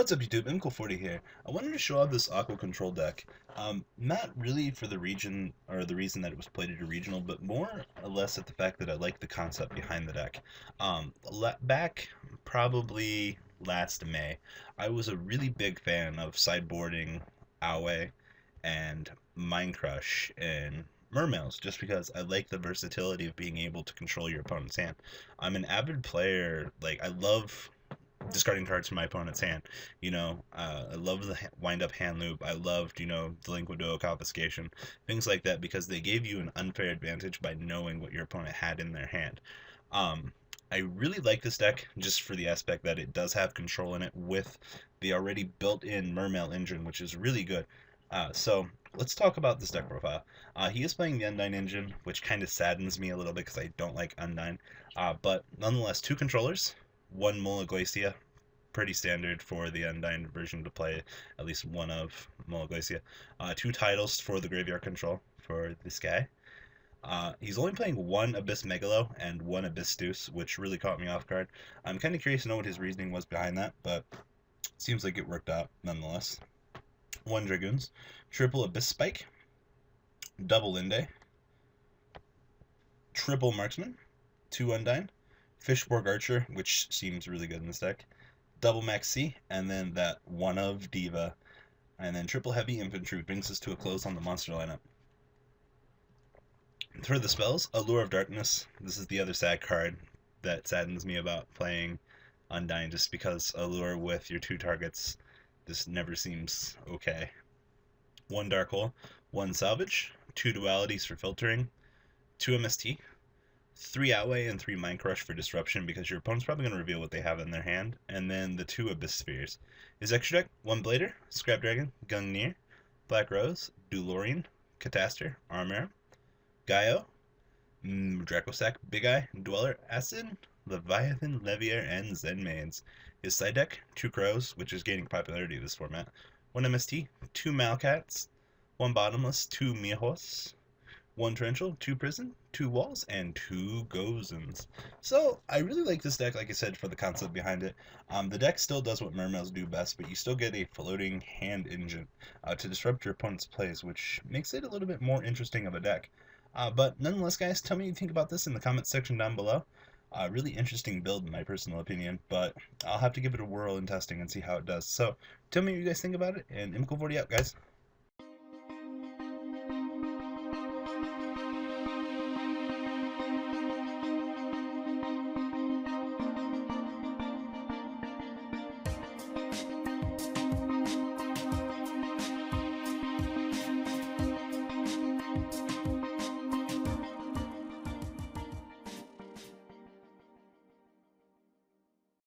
What's up YouTube, MCool40 here. I wanted to show off this Aqua control deck. Not really for the region, or the reason that it was played at a regional, but more or less at the fact that I like the concept behind the deck. Back probably last May, I was a really big fan of sideboarding Awe and Mind Crush and Mermails, just because I like the versatility of being able to control your opponent's hand. I'm an avid player, like I love discarding cards from my opponent's hand. I love the wind-up hand loop. I loved, delinquent duo confiscation, things like that, because they gave you an unfair advantage by knowing what your opponent had in their hand. I really like this deck just for the aspect that it does have control in it with the already built-in Mermail engine, which is really good. So let's talk about this deck profile. He is playing the Undyne engine, which kind of saddens me a little bit because I don't like Undyne. But nonetheless, two controllers, one Molaglacia, pretty standard for the Undyne version to play at least one of Molaglacia. Two titles for the graveyard control for this guy. He's only playing one Abyss Megalo and one Abyss Deuce, which really caught me off guard. I'm kind of curious to know what his reasoning was behind that, but seems like it worked out nonetheless. One Dragoons, triple Abyss Spike, double Linde, triple Marksman, two Undyne, Fishborg Archer, which seems really good in this deck, double Max C, and then that one of Diva, and then triple Heavy Infantry brings us to a close on the monster lineup. For the spells, Allure of Darkness. This is the other sad card that saddens me about playing Undyne, just because Allure with your two targets just never seems okay. One Dark Hole, one Salvage, two Dualities for filtering, two MST, three Outweigh, and three Mind Crush for disruption, because your opponent's probably going to reveal what they have in their hand, and then the two Abyss Spheres. His extra deck, one Blader, Scrap Dragon, Gungnir, Black Rose, Dulorian, Cataster, Armor, Gaio, Dracosac, Big Eye, Dweller, Acid, Leviathan, Levier, and Zen Mains. His side deck, two Crows, which is gaining popularity in this format, one MST, two Malcats, one Bottomless, two Miahos, one Torrential, two Prison, two Walls, and two Gozens. So I really like this deck, like I said, for the concept behind it. The deck still does what Mermails do best, but you still get a floating hand engine to disrupt your opponent's plays, which makes it a little bit more interesting of a deck. But nonetheless, guys, tell me what you think about this in the comments section down below. Really interesting build in my personal opinion, but I'll have to give it a whirl in testing and see how it does. So tell me what you guys think about it, and MCool40 out, guys.